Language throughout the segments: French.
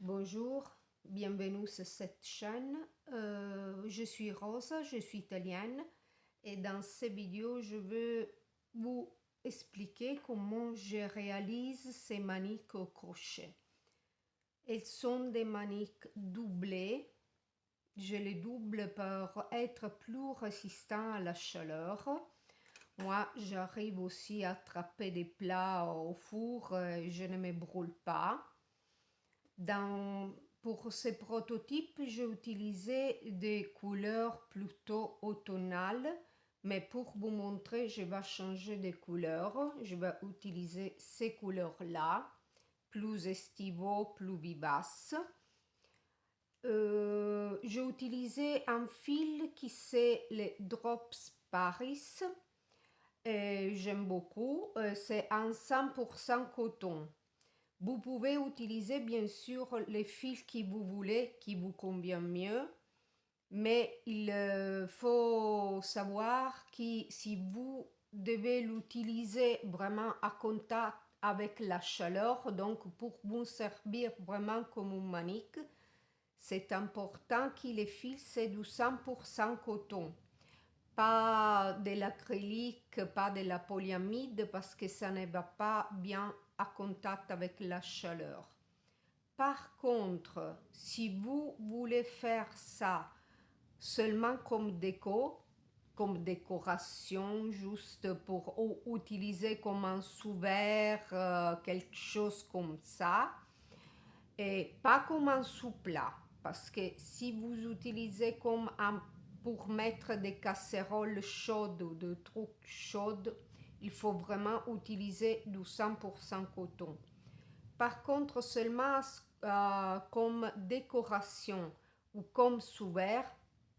Bonjour, bienvenue sur cette chaîne. Je suis Rosa, je suis italienne et dans cette vidéo, je veux vous expliquer comment je réalise ces maniques au crochet. Elles sont des maniques doublées. Je les double pour être plus résistant à la chaleur. Moi, j'arrive aussi à attraper des plats au four et je ne me brûle pas. Pour ces prototypes, j'ai utilisé des couleurs plutôt automnales, mais pour vous montrer, je vais changer de couleurs. Je vais utiliser ces couleurs-là, plus estivaux, plus vivaces. J'ai utilisé un fil qui c'est le Drops Paris. J'aime beaucoup. C'est un 100% coton. Vous pouvez utiliser bien sûr les fils que vous voulez, qui vous convient mieux, mais il faut savoir que si vous devez l'utiliser vraiment à contact avec la chaleur, donc pour vous servir vraiment comme une manique, c'est important que les fils c'est du 100% coton. Pas de l'acrylique, pas de la polyamide parce que ça ne va pas bien à contact avec la chaleur. Par contre, si vous voulez faire ça seulement comme décoration, juste pour utiliser comme un sous-vert, quelque chose comme ça, et pas comme un sous-plat, parce que si vous utilisez comme un pour mettre des casseroles chaudes ou des trucs chauds, il faut vraiment utiliser du 100% coton. Par contre, seulement comme décoration ou comme sous-vert,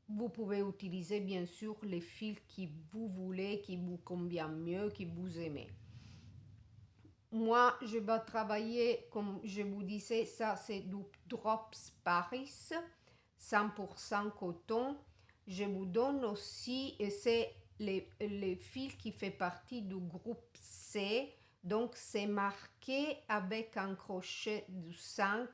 vous pouvez utiliser bien sûr les fils que vous voulez, qui vous conviennent mieux, que vous aimez. Moi, je vais travailler, comme je vous disais, ça c'est du Drops Paris, 100% coton. Je vous donne aussi, et c'est les fils qui fait partie du groupe C, donc c'est marqué avec un crochet du 5,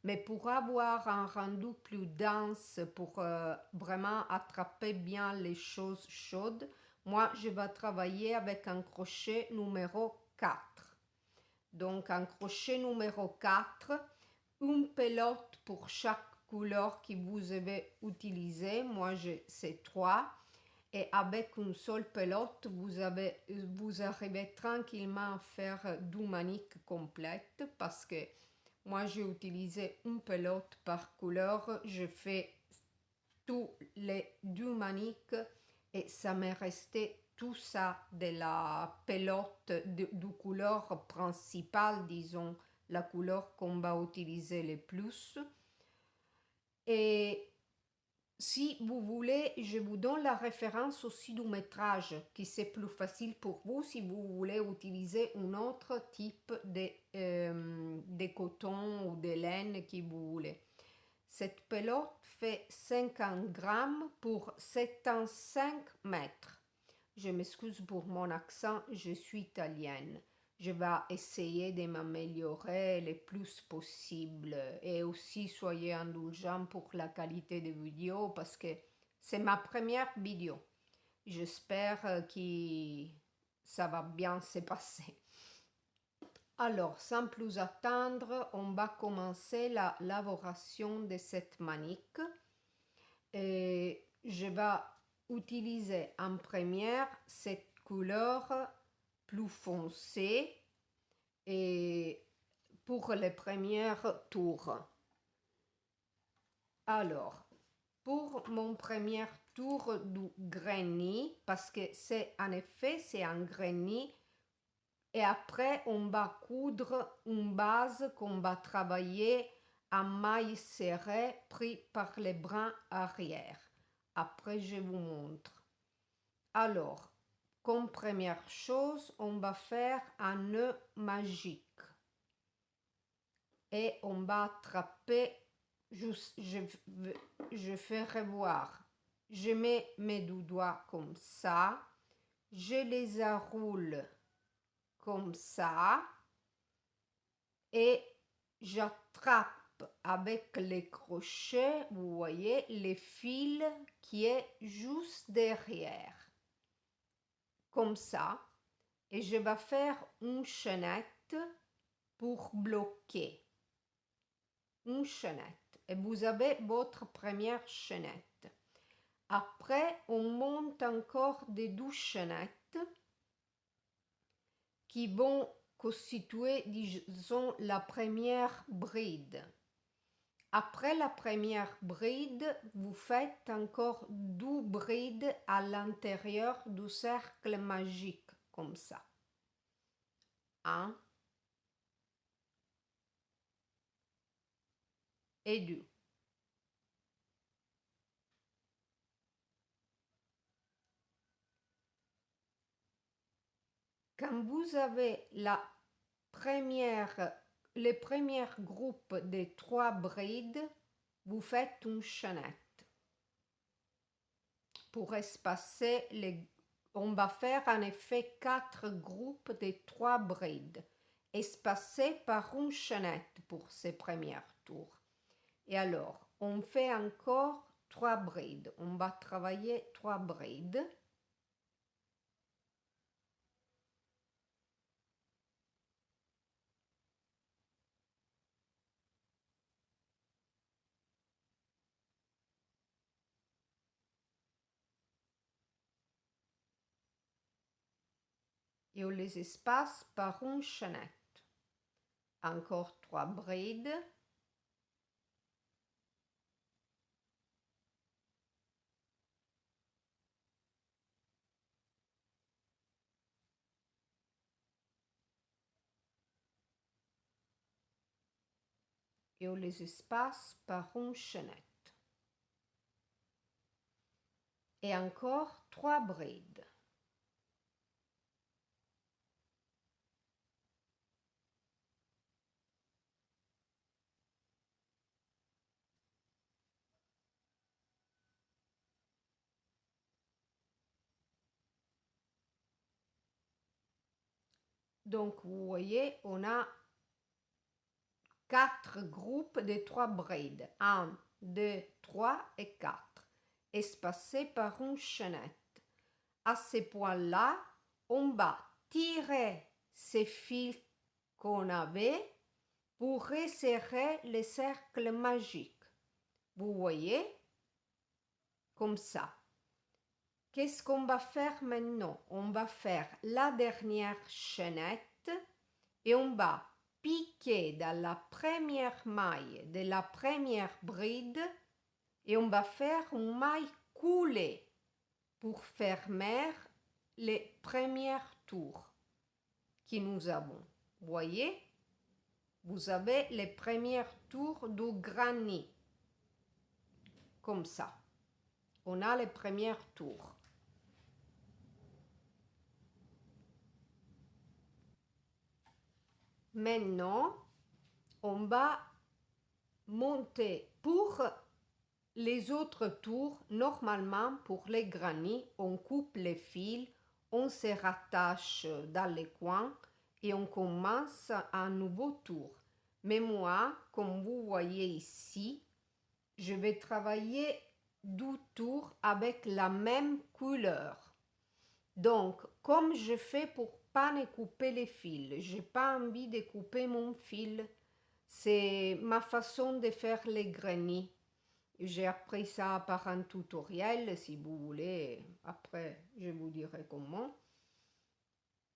mais pour avoir un rendu plus dense, pour vraiment attraper bien les choses chaudes, moi je vais travailler avec un crochet numéro 4. Donc un crochet numéro 4, une pelote pour chaque couleur que vous avez utilisé. Moi, c'est 3. Et avec une seule pelote, vous arrivez tranquillement à faire deux maniques complètes parce que moi, j'ai utilisé une pelote par couleur. Je fais tous les deux maniques et ça m'est resté tout ça de la pelote de couleur principale, disons, la couleur qu'on va utiliser le plus. Et si vous voulez, je vous donne la référence aussi du métrage, qui c'est plus facile pour vous si vous voulez utiliser un autre type de coton ou de laine que vous voulez. Cette pelote fait 50 grammes pour 75 mètres. Je m'excuse pour mon accent, je suis italienne. Je vais essayer de m'améliorer le plus possible et aussi soyez indulgents pour la qualité de vidéo parce que c'est ma première vidéo. J'espère que ça va bien se passer. Alors, sans plus attendre, on va commencer la l'élaboration de cette manique. Et je vais utiliser en première cette couleur plus foncée et pour les premiers tours. Alors, pour mon premier tour du granny, parce que c'est en effet c'est un granny, et après on va coudre une base qu'on va travailler en maille serrée pris par les brins arrière. Après je vous montre. Alors, comme première chose, on va faire un nœud magique. Et on va attraper, je fais revoir. Je mets mes deux doigts comme ça. Je les enroule comme ça. Et j'attrape avec les crochets, vous voyez, les fils qui est juste derrière. Comme ça. Et je vais faire une chaînette pour bloquer. Une chaînette. Et vous avez votre première chaînette. Après, on monte encore des 12 chaînettes qui vont constituer, disons, la première bride. Après la première bride, vous faites encore 12 brides à l'intérieur du cercle magique, comme ça. 1 et 2. Quand vous avez les premiers groupes de 3 brides, vous faites une chaînette. Pour espacer on va faire en effet 4 groupes de 3 brides, espacés par une chaînette pour ces premiers tours. Et alors, on fait encore 3 brides. On va travailler 3 brides. Et on les espace par une chaînette. Encore 3 brides. Et on les espace par une chaînette. Et encore 3 brides. Donc, vous voyez, on a 4 groupes de 3 brides. 1, 2, 3 et 4. Espacés par une chaînette. À ce point-là, on va tirer ces fils qu'on avait pour resserrer le cercle magique. Vous voyez? Comme ça. Qu'est-ce qu'on va faire maintenant? On va faire la dernière chaînette et on va piquer dans la première maille de la première bride et on va faire une maille coulée pour fermer les premiers tours que nous avons. Vous voyez? Vous avez les premiers tours du granit. Comme ça. On a les premiers tours. Maintenant, on va monter pour les autres tours. Normalement, pour les granits, on coupe les fils, on se rattache dans les coins et on commence un nouveau tour. Mais moi, comme vous voyez ici, je vais travailler 12 tours avec la même couleur. Donc, comme je fais pour pas ne couper les fils, j'ai pas envie de couper mon fil. C'est ma façon de faire les granits. J'ai appris ça par un tutoriel, si vous voulez. Après, je vous dirai comment.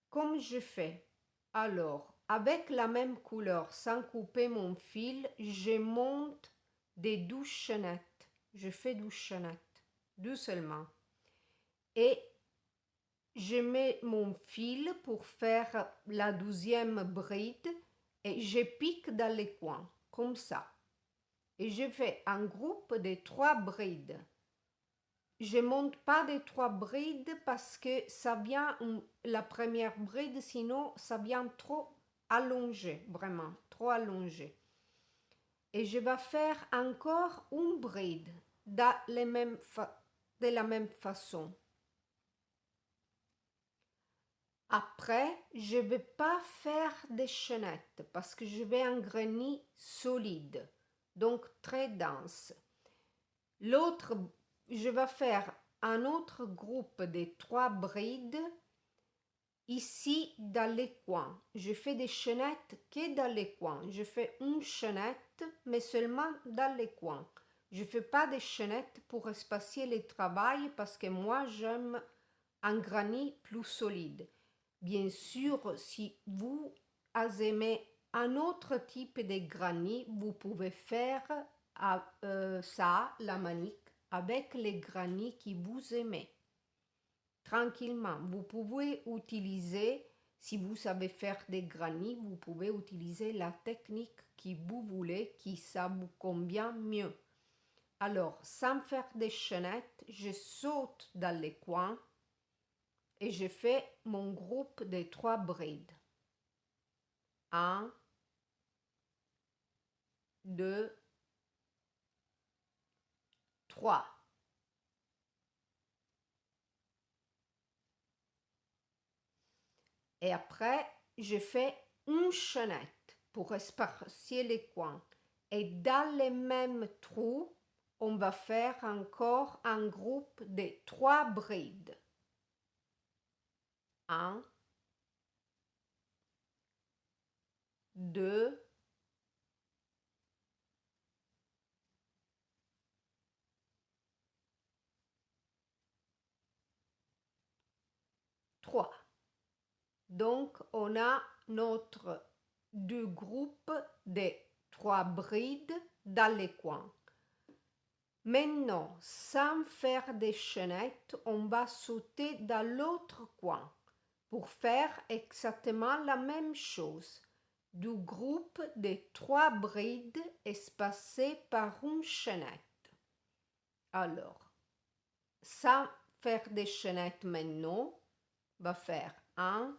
Comme je fais, alors, avec la même couleur, sans couper mon fil, je monte des 12 chaînettes. Je fais 12 chaînettes, 12 seulement. Et je mets mon fil pour faire la 12e bride et je pique dans les coins, comme ça. Et je fais un groupe de 3 brides. Je ne monte pas de 3 brides parce que ça vient, la première bride, sinon ça vient trop allongé, vraiment, trop allongé. Et je vais faire encore une bride de la même façon. Après, je ne vais pas faire des chaînettes parce que je vais un granit solide. donc très dense. L'autre, je vais faire un autre groupe de 3 brides ici dans les coins. Je fais des chaînettes que dans les coins. Je fais une chaînette, mais seulement dans les coins. Je ne fais pas des chaînettes pour espacer le travail parce que moi j'aime un granit plus solide. Bien sûr, si vous aimez un autre type de granit, vous pouvez faire ça, la manique, avec les granits que vous aimez. Tranquillement, vous pouvez utiliser, si vous savez faire des granits, vous pouvez utiliser la technique que vous voulez, qui ça vous convient mieux. Alors, sans faire des chaînettes, je saute dans les coins et je fais mon groupe de 3 brides. 1, 2, 3. Et après, je fais une chaînette pour espacer les coins. Et dans les mêmes trous, on va faire encore un groupe de 3 brides. 1, 2, 3. Donc, on a notre 2 groupes de 3 brides dans les coins. Maintenant, sans faire des chaînettes, on va sauter dans l'autre coin pour faire exactement la même chose. Du groupe de 3 brides espacées par une chaînette. Alors, sans faire des chaînettes maintenant, on va faire 1,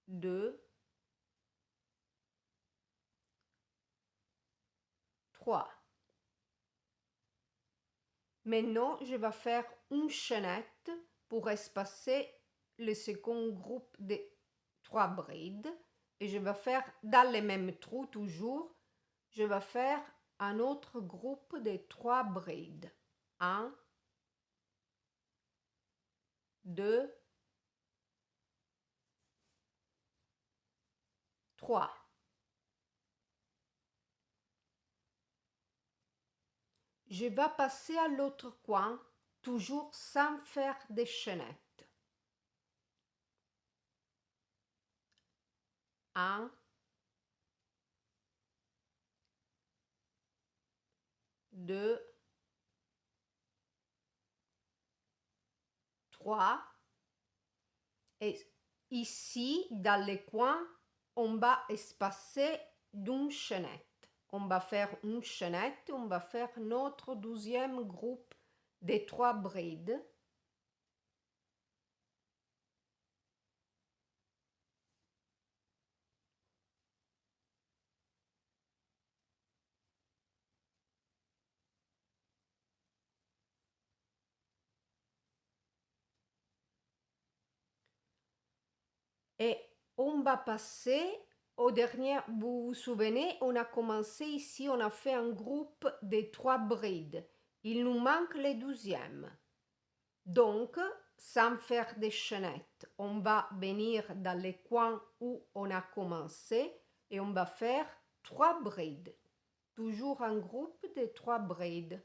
2, 3. Maintenant, je vais faire une chaînette pour espacer le second groupe de 3 brides. Et je vais faire dans les mêmes trous toujours, je vais faire un autre groupe de 3 brides. 1, 2, 3. Je vais passer à l'autre coin, toujours sans faire des chaînettes. 1, 2, 3. Et ici, dans les coins, on va espacer d'une chaînette. On va faire une chaînette, on va faire notre 12e groupe de 3 brides. Et on va passer au dernier, vous vous souvenez, on a commencé ici, on a fait un groupe de 3 brides. Il nous manque les 12e. Donc, sans faire des chaînettes, on va venir dans les coins où on a commencé et on va faire 3 brides. Toujours un groupe de 3 brides.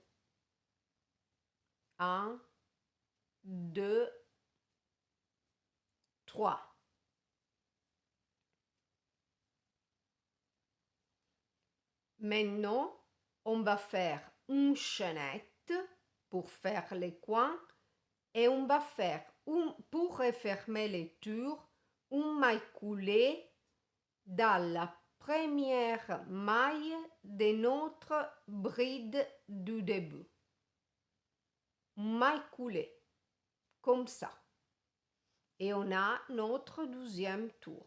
1, 2, 3. Maintenant, on va faire une chaînette pour faire les coins et on va faire, pour refermer les tours, un maille coulé dans la première maille de notre bride du début. Un maille coulé, comme ça. Et on a notre 12e tour.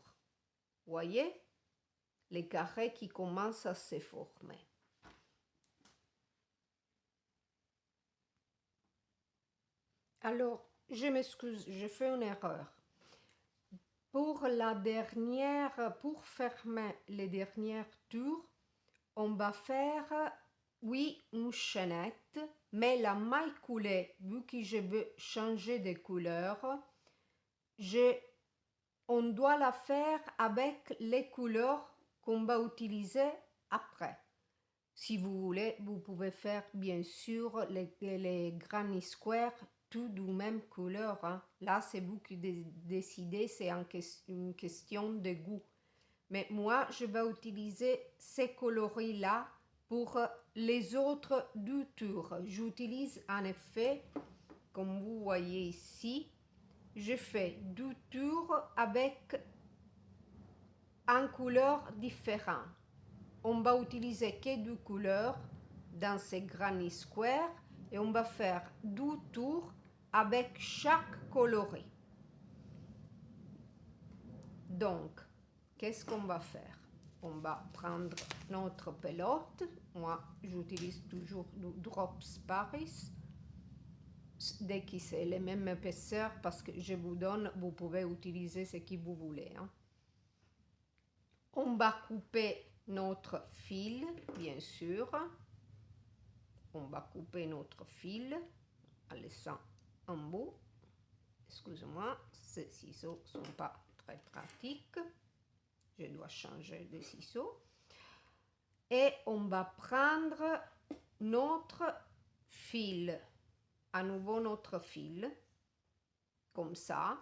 Voyez? Les carrés qui commencent à se former. Alors, je m'excuse, j'ai fait une erreur. pour fermer les dernières tours, on va faire, oui, une chaînette, mais la maille coulée, vu que je veux changer de couleur, on doit la faire avec les couleurs qu'on va utiliser après. Si vous voulez, vous pouvez faire bien sûr les granny squares tout de même couleur. Hein. Là, c'est vous qui décidez, c'est une question de goût. Mais moi, je vais utiliser ces coloris-là pour les autres deux tours. J'utilise en effet, comme vous voyez ici, je fais deux tours avec un couleur différent. On va utiliser que deux couleurs dans ces granny squares et on va faire deux tours avec chaque coloris. Donc, qu'est-ce qu'on va faire? On va prendre notre pelote. Moi, j'utilise toujours du Drops Paris. Dès que c'est la même épaisseur, parce que je vous donne, vous pouvez utiliser ce que vous voulez. Hein. On va couper notre fil, bien sûr. On va couper notre fil en laissant un bout. Excusez-moi, ces ciseaux ne sont pas très pratiques. Je dois changer de ciseaux. Et on va prendre notre fil, à nouveau notre fil, comme ça.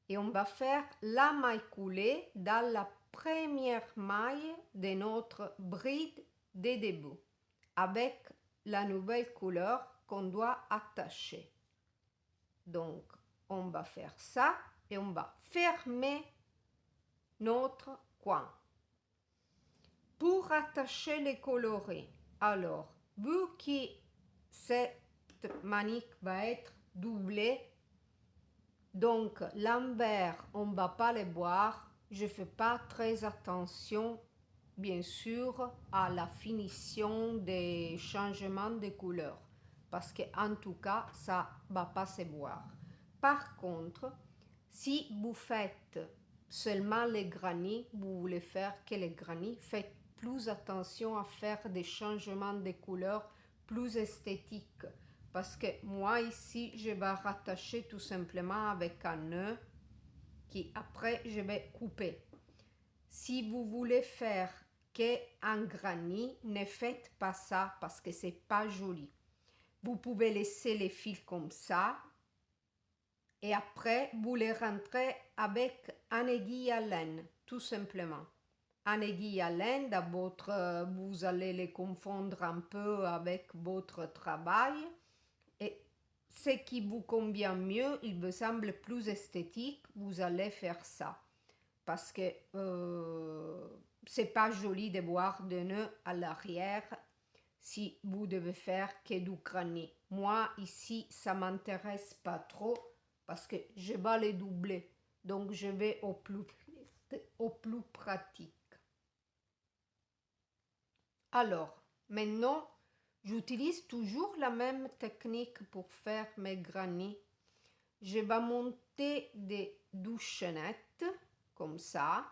Et on va faire la maille coulée dans la première maille de notre bride de début, avec la nouvelle couleur qu'on doit attacher. Donc, on va faire ça et on va fermer notre coin. Pour attacher les coloris, alors, vu que cette manique va être doublée, donc l'envers, on ne va pas les voir, je ne fais pas très attention, bien sûr, à la finition des changements de couleur, parce qu'en tout cas, ça ne va pas se voir. Par contre, si vous faites seulement les granny, vous voulez faire que les granny, faites plus attention à faire des changements de couleur plus esthétiques. Parce que moi ici, je vais rattacher tout simplement avec un nœud qui après je vais couper. Si vous voulez faire qu'un granny, ne faites pas ça parce que c'est pas joli. Vous pouvez laisser les fils comme ça et après vous les rentrez avec un aiguille à laine, tout simplement. Un aiguille à laine, vous allez les confondre un peu avec votre travail. Et ce qui vous convient mieux, il me semble plus esthétique, vous allez faire ça. Parce que c'est pas joli de voir des nœuds à l'arrière si vous devez faire que du granny. Moi, ici, ça m'intéresse pas trop parce que je vais les doubler. Donc, je vais au plus pratique. Alors, maintenant, j'utilise toujours la même technique pour faire mes granny. Je vais monter des chaînettes comme ça.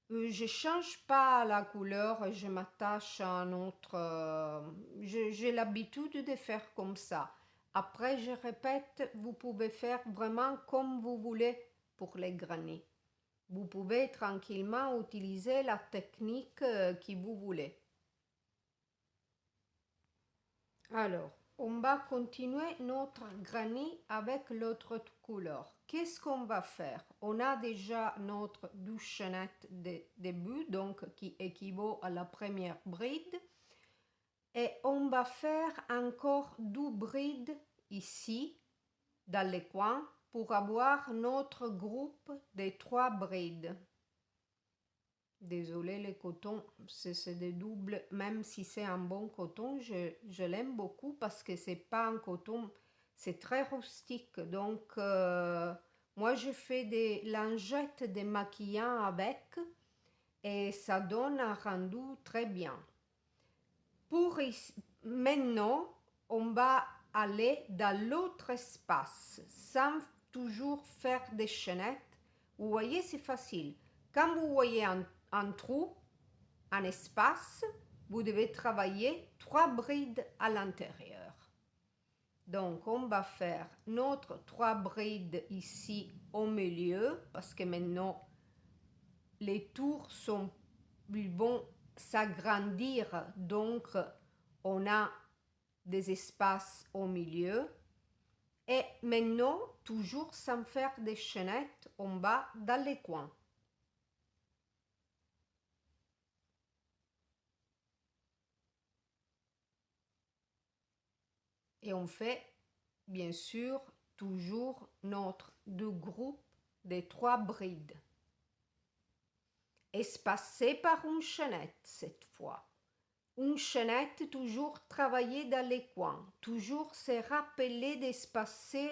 Je ne change pas la couleur, je m'attache à un autre. J'ai l'habitude de faire comme ça. Après, je répète, vous pouvez faire vraiment comme vous voulez pour les granny. Vous pouvez tranquillement utiliser la technique que vous voulez. Alors, on va continuer notre granny avec l'autre couleur. Qu'est-ce qu'on va faire? On a déjà notre 12 chaînettes de début, donc qui équivaut à la première bride. Et on va faire encore 2 brides ici, dans les coins, pour avoir notre groupe de 3 brides. Désolé, le coton, c'est des doubles, même si c'est un bon coton, je l'aime beaucoup parce que c'est pas un coton, c'est très rustique. Donc, moi, je fais des lingettes démaquillant avec et ça donne un rendu très bien. Maintenant, on va aller dans l'autre espace sans toujours faire des chaînettes. Vous voyez, c'est facile. Quand vous voyez un trou, un espace, vous devez travailler 3 brides à l'intérieur. Donc, on va faire notre 3 brides ici au milieu, parce que maintenant, les tours vont s'agrandir, donc on a des espaces au milieu. Et maintenant, toujours sans faire des chaînettes, on va dans les coins. Et on fait, bien sûr, toujours notre 2 groupes de 3 brides. Espacées par une chaînette cette fois. Une chaînette, toujours travailler dans les coins. Toujours se rappeler d'espacer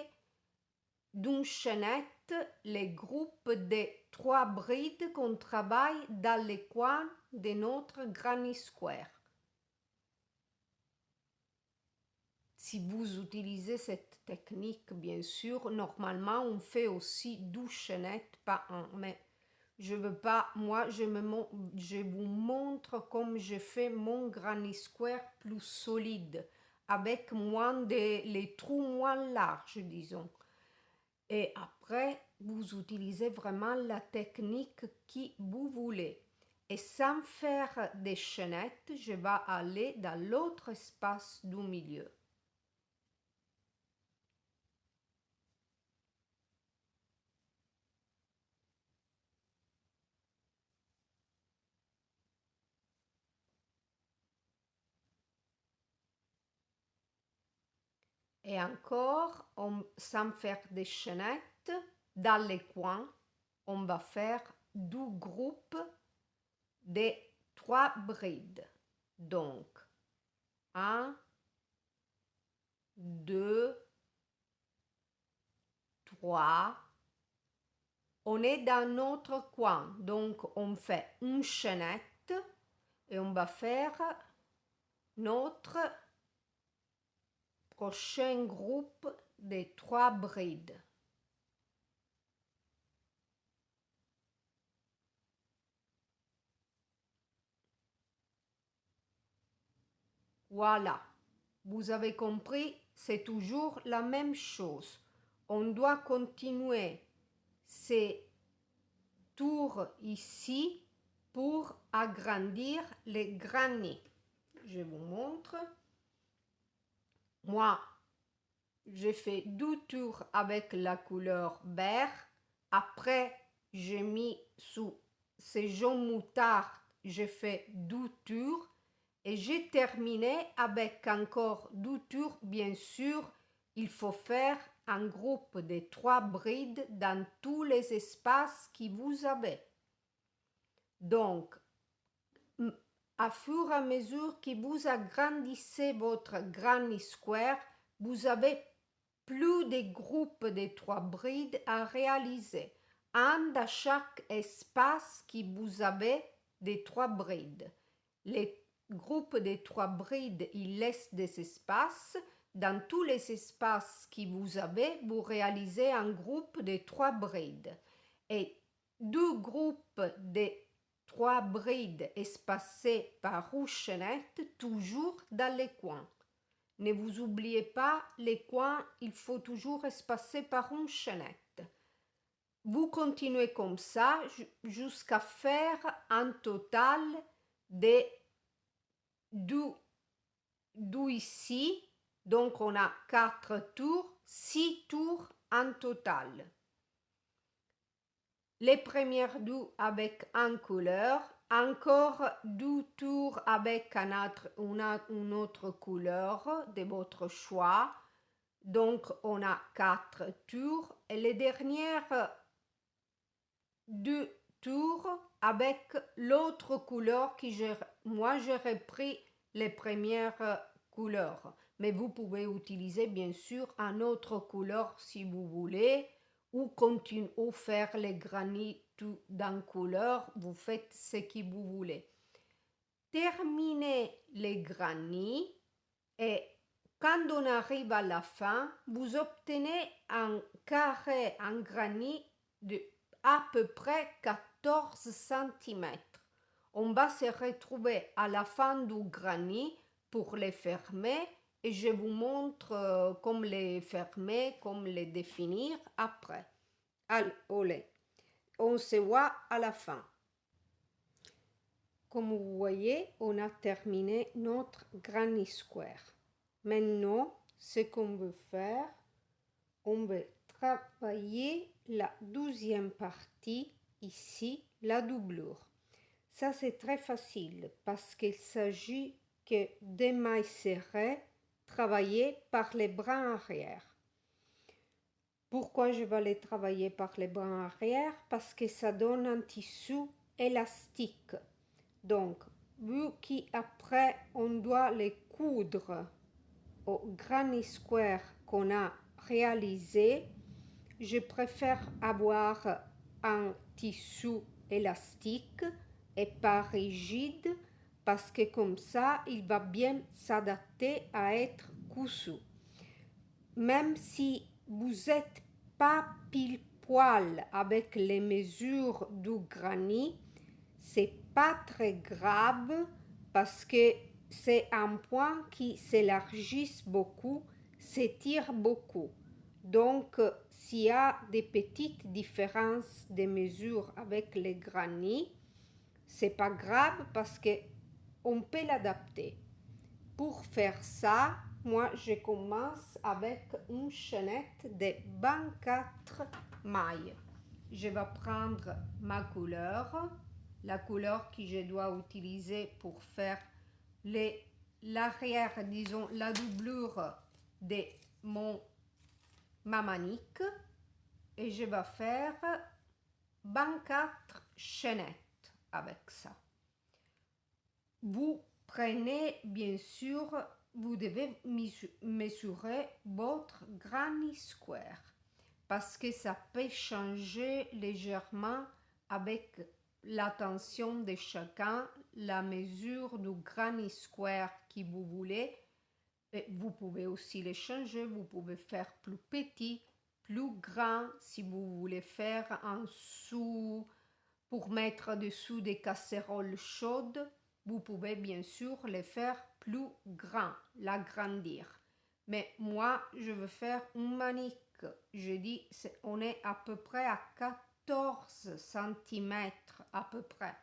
d'une chaînette les groupes de 3 brides qu'on travaille dans les coins de notre granny square. Si vous utilisez cette technique, bien sûr, normalement on fait aussi 12 chaînettes, pas un, mais je veux pas, moi je vous montre comme je fais mon granny square plus solide, avec les trous moins larges, disons. Et après, vous utilisez vraiment la technique que vous voulez. Et sans faire des chaînettes, je vais aller dans l'autre espace du milieu. Et encore, sans faire des chaînettes, dans les coins, on va faire 2 groupes de 3 brides. Donc, 1, 2, 3. On est dans notre coin, donc on fait une chaînette et on va faire notre prochain groupe de 3 brides. Voilà, vous avez compris, c'est toujours la même chose. On doit continuer ces tours ici pour agrandir les granits. Je vous montre. Moi, j'ai fait 2 tours avec la couleur vert. Après, j'ai mis sous ces jaunes moutarde, j'ai fait 2 tours. Et j'ai terminé avec encore 2 tours. Bien sûr, il faut faire un groupe de 3 brides dans tous les espaces que vous avez. Donc, à fur et à mesure que vous agrandissez votre granny square, vous avez plus de groupes de 3 brides à réaliser. Un dans chaque espace que vous avez des 3 brides. Les groupes de 3 brides, il laisse des espaces. Dans tous les espaces que vous avez, vous réalisez un groupe de 3 brides. Et 2 groupes de 3 brides espacées par une chaînette, toujours dans les coins. Ne vous oubliez pas, les coins, il faut toujours espacer par une chaînette. Vous continuez comme ça jusqu'à faire un total de 2 ici. Donc on a 4 tours, 6 tours en total. Les premières 2 avec une couleur, encore 2 tours avec une autre couleur de votre choix. Donc on a 4 tours et les dernières 2 tours avec l'autre couleur moi j'aurais pris les premières couleurs. Mais vous pouvez utiliser bien sûr une autre couleur si vous voulez ou continuer ou faire les granits tout dans couleur. Vous faites ce que vous voulez. Terminez les granits et Quand on arrive à la fin, vous obtenez un carré en granit de à peu près 14 cm. On va se retrouver à la fin du granit pour les fermer et je vous montre comment les fermer, comment les définir après. Allez, on se voit à la fin. Comme vous voyez, on a terminé notre granny square. Maintenant, ce qu'on veut faire, on veut travailler la 12e partie, ici, la doublure. Ça, c'est très facile parce qu'il s'agit que des mailles serrées travaillées par les bras arrière. Pourquoi je vais les travailler par les bras arrière? Parce que ça donne un tissu élastique. Donc, vu qu'après, on doit les coudre au granny square qu'on a réalisé, je préfère avoir un tissu élastique et pas rigide parce que comme ça, il va bien s'adapter à être cousu. Même si vous n'êtes pas pile poil avec les mesures du granit, c'est pas très grave parce que c'est un point qui s'élargit beaucoup, s'étire beaucoup. Donc, s'il y a des petites différences de mesures avec les granits, c'est pas grave parce que on peut l'adapter. Pour faire ça, moi je commence avec une chaînette de 24 mailles. Je vais prendre ma couleur, la couleur que je dois utiliser pour faire l'arrière, disons la doublure de ma manique, et je vais faire 24 chaînettes avec ça. Vous prenez bien sûr, vous devez mesurer votre granny square parce que ça peut changer légèrement avec l'attention de chacun, la mesure du granny square que vous voulez. Et vous pouvez aussi les changer, vous pouvez faire plus petit, plus grand si vous voulez faire un sous pour mettre dessous des casseroles chaudes. Vous pouvez bien sûr les faire plus grand, l'agrandir. Mais moi, je veux faire une manique. Je dis, on est à peu près à 14 cm à peu près.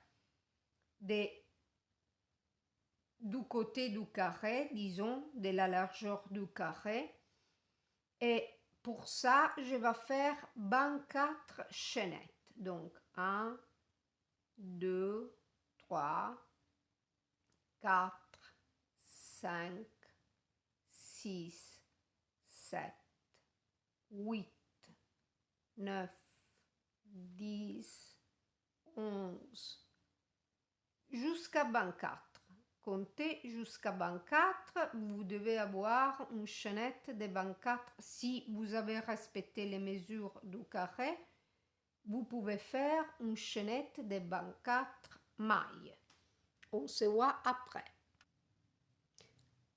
Du côté du carré, disons, de la largeur du carré. Et pour ça, je vais faire 24 chaînettes. Donc, 1, 2, 3, 4, 5, 6, 7, 8, 9, 10, 11, jusqu'à 24. Comptez jusqu'à 24, vous devez avoir une chaînette de 24. Si vous avez respecté les mesures du carré, vous pouvez faire une chaînette de 24 mailles. On se voit après.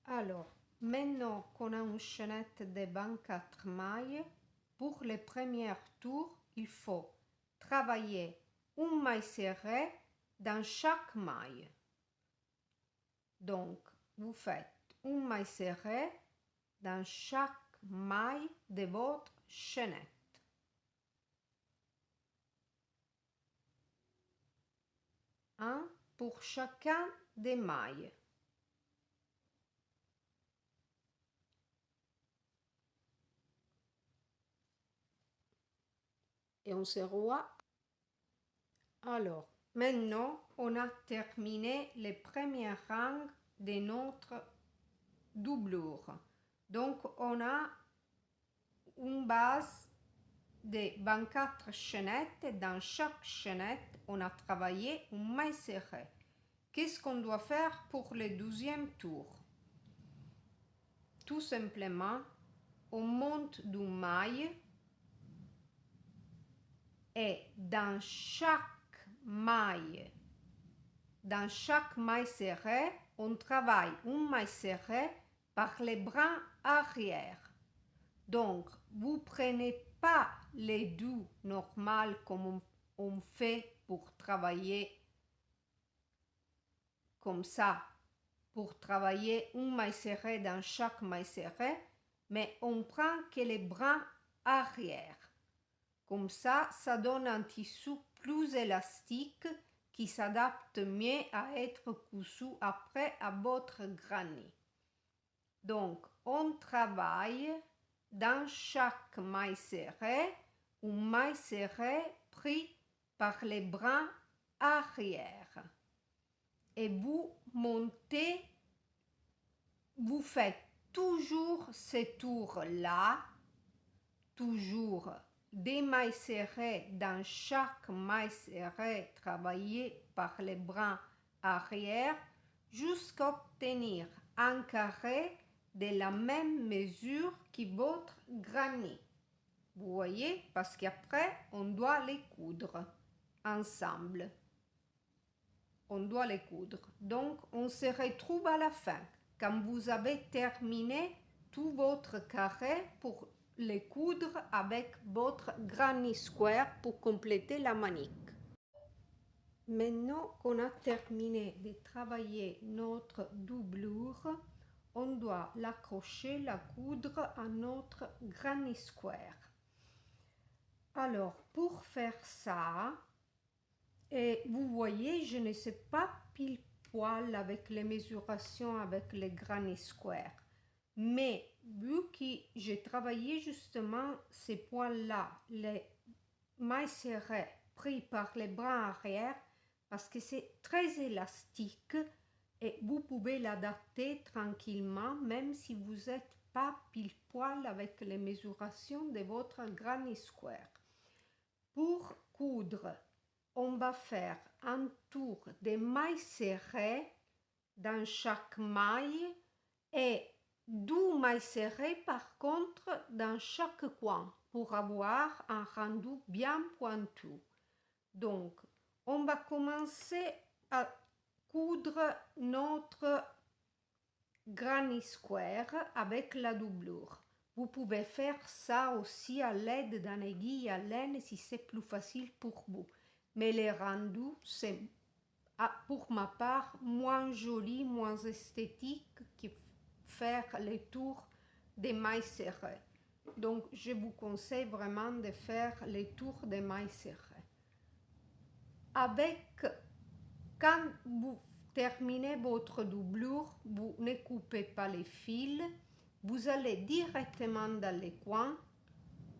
Alors, maintenant qu'on a une chaînette de 24 mailles, pour les premiers tours, il faut travailler une maille serrée dans chaque maille. Donc, vous faites une maille serrée dans chaque maille de votre chaînette. Un pour chacun des mailles. Et on se revoit. Alors, maintenant, on a terminé les premiers rangs de notre doublure. Donc, on a une base de 24 chaînettes et dans chaque chaînette, on a travaillé une maille serrée. Qu'est-ce qu'on doit faire pour le 12e tour? Tout simplement, on monte d'une maille et dans chaque maille serrée, on travaille une maille serrée par les bras arrière. Donc, vous prenez pas les deux normales comme on fait pour travailler comme ça, pour travailler une maille serrée dans chaque maille serrée, mais on prend que les bras arrière. Comme ça donne un tissu plus élastique qui s'adapte mieux à être cousu après à votre granny. Donc, on travaille dans chaque maille serrée, une maille serrée prise par les bras arrière. Et vous montez, vous faites toujours ces tours-là, toujours des mailles serrées dans chaque maille serrée travaillée par les bras arrière jusqu'à obtenir un carré de la même mesure que votre granny. Vous voyez, parce qu'après, on doit les coudre ensemble. On doit les coudre. Donc, on se retrouve à la fin, quand vous avez terminé tout votre carré pour les coudre avec votre granny square pour compléter la manique. Maintenant qu'on a terminé de travailler notre doublure, on doit l'accrocher, la coudre à notre granny square. Alors, pour faire ça, et vous voyez, je ne sais pas pile poil avec les mesurations avec les granny square. Mais vu que j'ai travaillé justement ces points-là, les mailles serrées prises par les bras arrière, parce que c'est très élastique et vous pouvez l'adapter tranquillement, même si vous n'êtes pas pile poil avec les mesurations de votre granny square. Pour coudre, on va faire un tour de mailles serrées dans chaque maille et 2 mailles serrées par contre dans chaque coin pour avoir un rendu bien pointu. Donc, on va commencer à coudre notre granny square avec la doublure. Vous pouvez faire ça aussi à l'aide d'un aiguille à laine si c'est plus facile pour vous. Mais les rendus, c'est pour ma part moins joli, moins esthétique que faire les tours des mailles serrées. Donc, je vous conseille vraiment de faire les tours des mailles serrées. Quand vous terminez votre doublure, vous ne coupez pas les fils, vous allez directement dans les coins,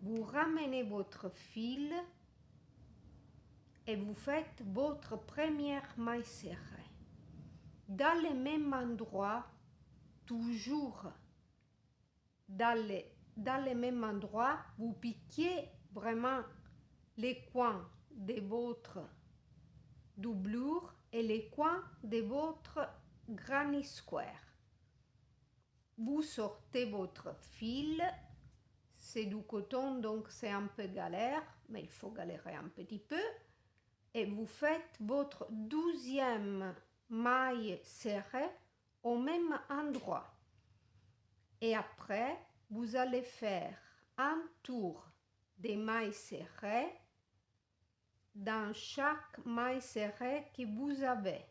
vous ramenez votre fil et vous faites votre première maille serrée. Dans le même endroit, toujours dans le même endroit, vous piquez vraiment les coins de votre doublure et les coins de votre granny square. Vous sortez votre fil, c'est du coton donc c'est un peu galère, mais il faut galérer un petit peu, et vous faites votre 12e maille serrée au même endroit. Et après, vous allez faire un tour des mailles serrées dans chaque maille serrée que vous avez.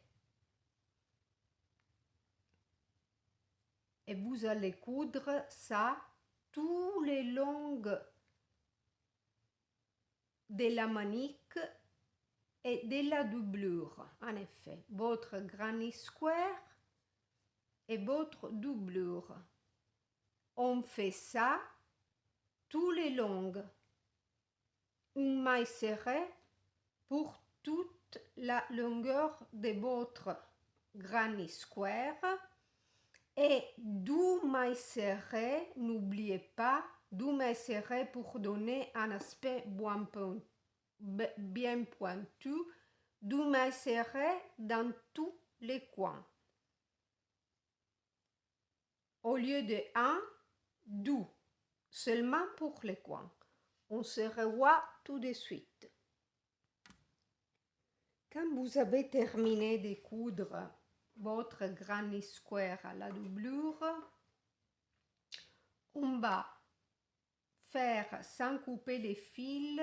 Et vous allez coudre ça tout le long de la manique et de la doublure. En effet, votre granny square et votre doublure. On fait ça tout le long. Une maille serrée pour toute la longueur de votre granny square et 2 mailles serrées, n'oubliez pas, 2 mailles serrées pour donner un aspect bien pointu, 2 mailles serrées dans tous les coins. Au lieu de 1, 2, seulement pour les coins. On se revoit tout de suite. Quand vous avez terminé de coudre votre granny square à la doublure, on va faire sans couper les fils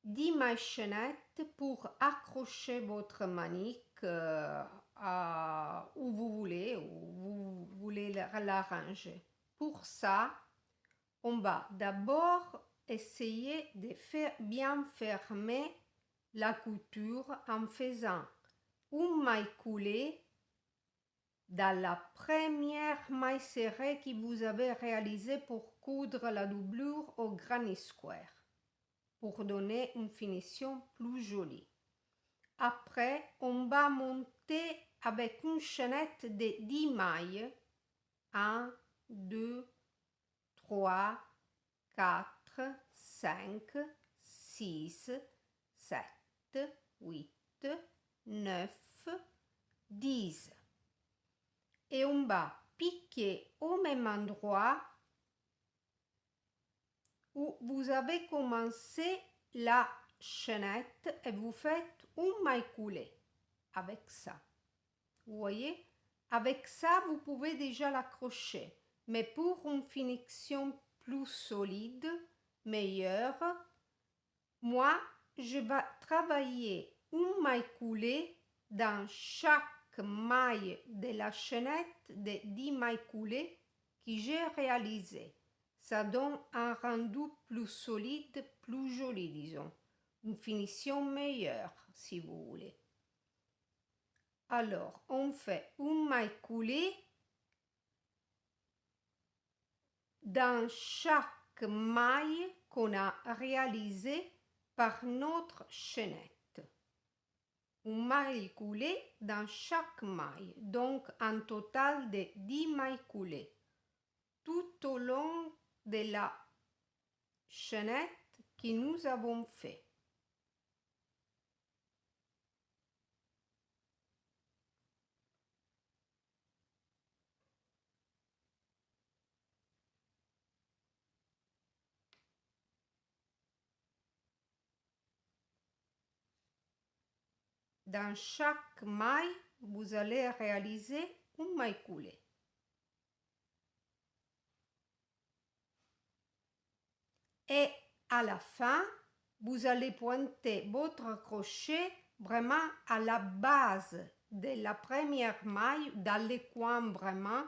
10 mailles chaînettes pour accrocher votre manique où vous voulez l'arranger. Pour ça, on va d'abord essayer de bien fermer la couture en faisant une maille coulée dans la première maille serrée que vous avez réalisée pour coudre la doublure au granny square, pour donner une finition plus jolie. Après, on va monter avec une chaînette de 10 mailles. 1, 2, 3, 4, 5, 6, 7, 8, 9, 10. Et on va piquer au même endroit où vous avez commencé la chaînette et vous faites une maille coulée avec ça. Vous voyez? Avec ça, vous pouvez déjà l'accrocher. Mais pour une finition plus solide, meilleure, moi, je vais travailler une maille coulée dans chaque maille de la chaînette des 10 mailles coulées que j'ai réalisées. Ça donne un rendu plus solide, plus joli, disons. Une finition meilleure, si vous voulez. Alors, on fait une maille coulée dans chaque maille qu'on a réalisée par notre chaînette. Une maille coulée dans chaque maille, donc un total de 10 mailles coulées tout au long de la chaînette que nous avons fait. Dans chaque maille, vous allez réaliser une maille coulée. Et à la fin, vous allez pointer votre crochet vraiment à la base de la première maille, dans les coins vraiment.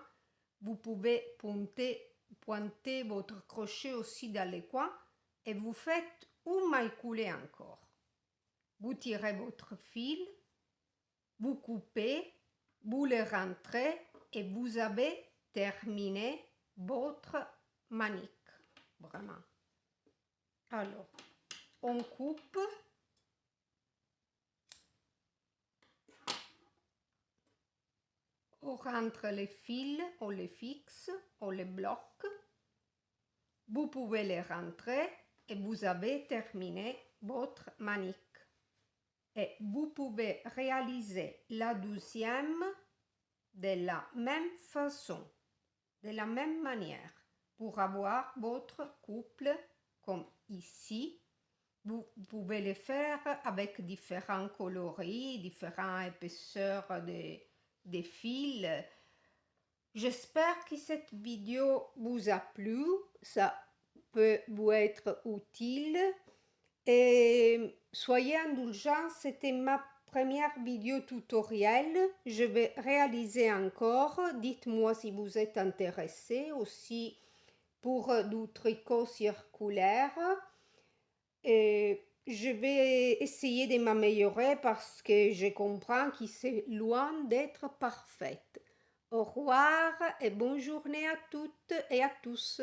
Vous pouvez pointer votre crochet aussi dans les coins et vous faites une maille coulée encore. Vous tirez votre fil, vous coupez, vous le rentrez et vous avez terminé votre manique. Vraiment. Alors, on coupe. On rentre les fils, on les fixe, on les bloque. Vous pouvez les rentrer et vous avez terminé votre manique. Et vous pouvez réaliser la 12e de la même façon, de la même manière, pour avoir votre couple comme ici. Vous pouvez le faire avec différents coloris, différentes épaisseurs de fils. J'espère que cette vidéo vous a plu, ça peut vous être utile. Et soyez indulgents, c'était ma première vidéo tutoriel. Je vais réaliser encore. Dites-moi si vous êtes intéressé aussi pour du tricot circulaire. Et je vais essayer de m'améliorer parce que je comprends que c'est loin d'être parfaite. Au revoir et bonne journée à toutes et à tous.